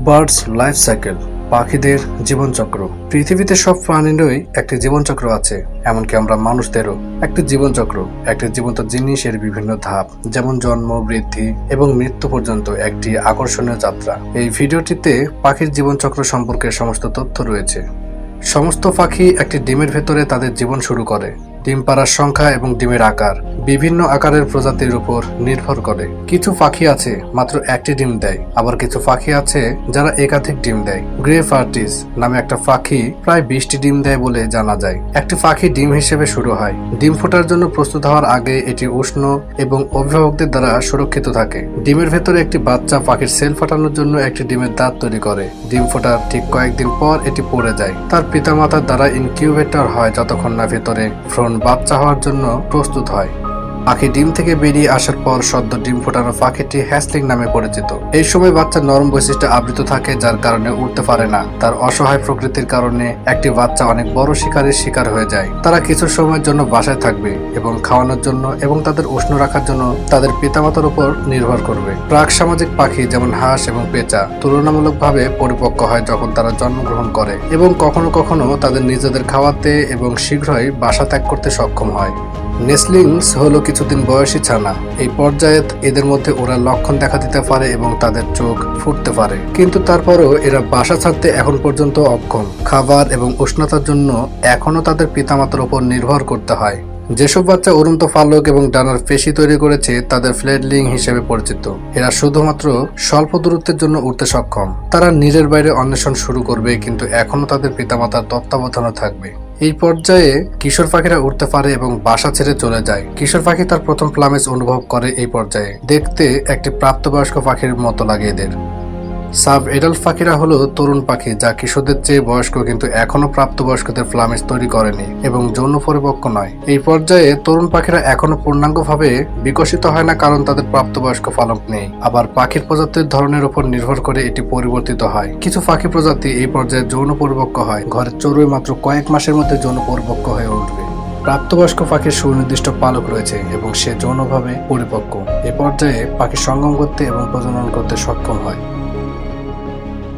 Birds life cycle, পাখিদের জীবনচক্র। পৃথিবীতে সব প্রাণীরই একটি জীবনচক্র আছে, এমনকি আমরা মানুষদেরও একটি জীবনচক্র। একটি জীবন্ত জিনিসের বিভিন্ন ধাপ, যেমন জন্ম, বৃদ্ধি এবং মৃত্যু পর্যন্ত একটি আকর্ষণীয় যাত্রা। এই ভিডিওটিতে পাখির জীবনচক্র সম্পর্কে সমস্ত তথ্য রয়েছে। সমস্ত পাখি একটি ডিমের ভেতরে তাদের জীবন শুরু করে। ডিম পাড়ার সংখ্যা এবং ডিমের আকার বিভিন্ন আকারের প্রজাতির উপর নির্ভর করে। কিছু পাখি আছে মাত্র একটি ডিম দেয়, আবার কিছু পাখি আছে যারা একাধিক ডিম দেয়। গ্রে ফার্টিস নামে একটা পাখি প্রায় 20টি ডিম দেয় বলে জানা যায়। একটি পাখি ডিম হিসেবে শুরু হয়। ডিম ফোটার জন্য প্রস্তুত হওয়ার আগে এটি উষ্ণ এবং অভিভাবকদের দ্বারা সুরক্ষিত থাকে। ডিমের ভেতরে একটি বাচ্চা পাখির সেল ফাটানোর জন্য একটি ডিমের দাঁত তৈরি করে। ডিম ফোটার ঠিক কয়েকদিন পর এটি পড়ে যায়। তার পিতামাতার দ্বারা ইনকিউবেটর হয় যতক্ষণ না ভেতরে ভ্রূণ বাচ্চা হওয়ার জন্য প্রস্তুত হয়। পাখি ডিম থেকে বেরিয়ে আসার পর সদ্য ডিম ফোটানো পাখিটি হ্যাসলিং নামে পরিচিত। এই সময় বাচ্চা নরম বৈশিষ্ট্যে আবৃত থাকে, যার কারণে উঠতে পারে না। তার অসহায় প্রকৃতির কারণে একটি বাচ্চা অনেক বড় শিকারের শিকার হয়ে যায়। তারা কিছু সময়ের জন্য বাসায় থাকবে এবং খাওয়ানোর জন্য এবং তাদের উষ্ণ রাখার জন্য তাদের পিতামাতার উপর নির্ভর করবে। প্রাক সামাজিক পাখি যেমন হাঁস এবং পেঁচা তুলনামূলকভাবে পরিপক্ক হয় যখন তারা জন্মগ্রহণ করে এবং কখনো কখনো তাদের নিজেদের খাওয়াতে এবং শীঘ্রই বাসা ত্যাগ করতে সক্ষম হয়। নেসলিংস হলো কিছুদিন বয়সী ছানা। এই পর্যায়ে এদের মধ্যে ওরা লক্ষণ দেখা দিতে পারে এবং তাদের চোখ ফুটতে পারে, কিন্তু তারপরও এরা বাসা ছাড়তে এখন পর্যন্ত অক্ষম। খাবার এবং উষ্ণতার জন্য এখনো তাদের পিতামাতার উপর নির্ভর করতে হয়। যেসব বাচ্চা উড়ন্ত পালক এবং ডানার পেশি তৈরি করেছে তাদের ফ্লেডলিং হিসেবে পরিচিত। এরা শুধুমাত্র স্বল্প দূরত্বের জন্য উড়তে সক্ষম। তারা নিজের বাইরে অন্বেষণ শুরু করবে, কিন্তু এখনো তাদের পিতামাতার তত্ত্বাবধানে থাকবে। এই পর্যায়ে কিশোর পাখিরা উঠতে পারে এবং বাসা ছেড়ে চলে যায়। কিশোর পাখি তার প্রথম প্লামেজ অনুভব করে এই পর্যায়ে। দেখতে একটি প্রাপ্তবয়স্ক পাখির মতো লাগে এদের। সাব এডাল্ট পাখিরা হলো তরুণ পাখি যা কিশোরদের চেয়ে বয়স্ক, কিন্তু এখনো প্রাপ্তবয়স্কদের প্লামেজ তৈরি করেনি এবং যৌন পরিপক্ক নয়। এই পর্যায়ে তরুণ পাখিরা এখনো পূর্ণাঙ্গভাবে বিকশিত হয় না, কারণ তাদের প্রাপ্তবয়স্ক পালক নেই। আবার পাখির প্রজাতির ধরনের উপর নির্ভর করে এটি পরিবর্তিত হয়। কিছু পাখি প্রজাতি এই পর্যায়ে যৌন পরিপক্ক হয়। ঘরের চড়ুই মাত্র কয়েক মাসের মধ্যে যৌন পরিপক্ক হয়ে উঠবে। প্রাপ্তবয়স্ক পাখির সুনির্দিষ্ট পালক রয়েছে এবং সে যৌনভাবে পরিপক্ক। এ পর্যায়ে পাখি সঙ্গম করতে এবং প্রজনন করতে সক্ষম হয়।